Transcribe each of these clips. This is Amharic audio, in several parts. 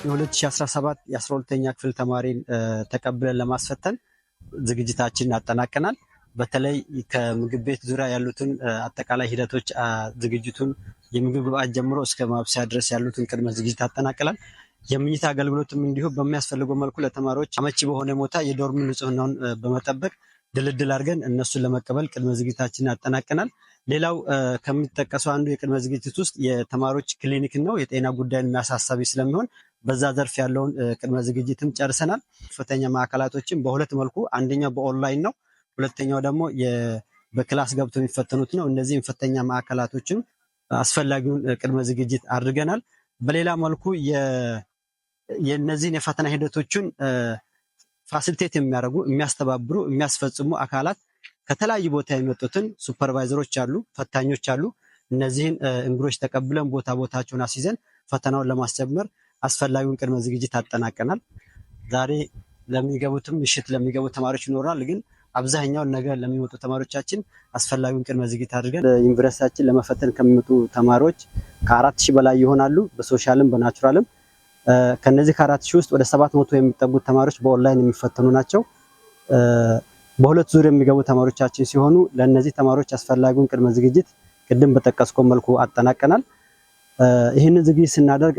የ2017 የ12ኛ ክፍል ተማሪን ተቀብለን ለማስፈተን ዝግጅታችንን አጠናቀናል። በተለይ ከምግብ ቤት ዙሪያ ያሉትን አጠቃላይ ሂደቶች ዝግጅቱን የምግብ ግብአት ጀምሮ እስከ ማብሰያ ድረስ ያሉትን ቅድመ ዝግጅት አጠናቀናል። የምኝታ አገልግሎትም እንዲሁ በሚያስፈልገው መልኩ ለተማሪዎች አመቺ በሆነ ቦታ የዶርም ንጽህናውን በመጠበቅ ድልድል አድርገን እነሱን ለመቀበል ቅድመ ዝግጅታችንን አጠናቀናል። ሌላው ከሚጠቀሰው አንዱ የቅድመ ዝግጅት ውስጥ የተማሪዎች ክሊኒክ ነው። የጤና ጉዳይን የሚያሳሳቢ ስለሚሆን በዛ ዘርፍ ያለውን ቅድመ ዝግጅትም ጨርሰናል። ፈተኛ ማዕከላቶችን በሁለት መልኩ፣ አንደኛው በኦንላይን ነው፣ ሁለተኛው ደግሞ በክላስ ገብቶ የሚፈተኑት ነው። እነዚህም ፈተኛ ማዕከላቶችን አስፈላጊውን ቅድመ ዝግጅት አድርገናል። በሌላ መልኩ የነዚህን የፈተና ሂደቶችን ፋሲሊቴት የሚያደርጉ የሚያስተባብሩ የሚያስፈጽሙ አካላት ከተለያዩ ቦታ የሚመጡትን ሱፐርቫይዘሮች አሉ፣ ፈታኞች አሉ። እነዚህን እንግዶች ተቀብለን ቦታቸውን አስይዘን ፈተናውን ለማስጀመር አስፈላጊውን ቅድመ ዝግጅት አጠናቀናል። ዛሬ ለሚገቡትም ምሽት ለሚገቡ ተማሪዎች ይኖራል፣ ግን አብዛኛውን ነገር ለሚመጡ ተማሪዎቻችን አስፈላጊውን ቅድመ ዝግጅት አድርገን ዩኒቨርሲቲያችን ለመፈተን ከሚመጡ ተማሪዎች ከ4000 በላይ ይሆናሉ፣ በሶሻልም በናቹራልም። ከነዚህ ከ4000 ውስጥ ወደ 700 የሚጠጉት ተማሪዎች በኦንላይን የሚፈተኑ ናቸው። በሁለት ዙር የሚገቡ ተማሪዎቻችን ሲሆኑ ለነዚህ ተማሪዎች አስፈላጊውን ቅድመ ዝግጅት ቅድም በጠቀስከው መልኩ አጠናቀናል። ይህንን ዝግጅት ስናደርግ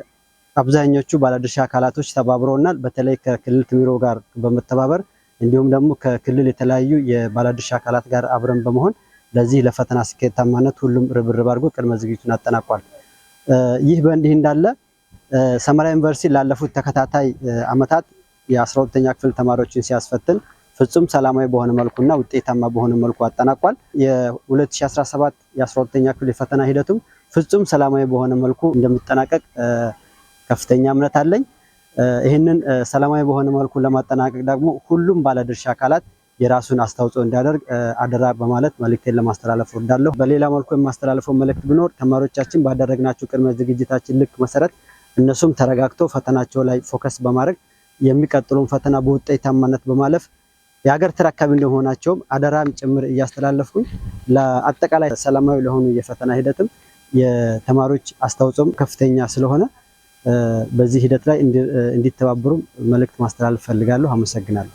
አብዛኞቹ ባለድርሻ አካላቶች ተባብረውናል። በተለይ ከክልል ቢሮ ጋር በመተባበር እንዲሁም ደግሞ ከክልል የተለያዩ የባለድርሻ አካላት ጋር አብረን በመሆን ለዚህ ለፈተና ስኬታማነት ሁሉም ርብርብ አድርጎ ቅድመ ዝግጅቱን አጠናቋል። ይህ በእንዲህ እንዳለ ሰመራ ዩኒቨርሲቲ ላለፉት ተከታታይ ዓመታት የ12ኛ ክፍል ተማሪዎችን ሲያስፈትን ፍጹም ሰላማዊ በሆነ መልኩና ውጤታማ በሆነ መልኩ አጠናቋል። የ2017 የ12ኛ ክፍል የፈተና ሂደቱም ፍጹም ሰላማዊ በሆነ መልኩ እንደሚጠናቀቅ ከፍተኛ እምነት አለኝ። ይህንን ሰላማዊ በሆነ መልኩ ለማጠናቀቅ ደግሞ ሁሉም ባለድርሻ አካላት የራሱን አስተዋጽኦ እንዲያደርግ አደራ በማለት መልእክቴን ለማስተላለፍ እወዳለሁ። በሌላ መልኩ የማስተላለፈው መልእክት ቢኖር ተማሪዎቻችን ባደረግናቸው ቅድመ ዝግጅታችን ልክ መሰረት እነሱም ተረጋግተው ፈተናቸው ላይ ፎከስ በማድረግ የሚቀጥሉን ፈተና በውጤታማነት በማለፍ የሀገር ተረካቢ እንደሆናቸውም አደራም ጭምር እያስተላለፍኩኝ ለአጠቃላይ ሰላማዊ ለሆኑ የፈተና ሂደትም የተማሪዎች አስተዋጽኦም ከፍተኛ ስለሆነ በዚህ ሂደት ላይ እንዲተባበሩ መልእክት ማስተላለፍ ፈልጋለሁ። አመሰግናለሁ።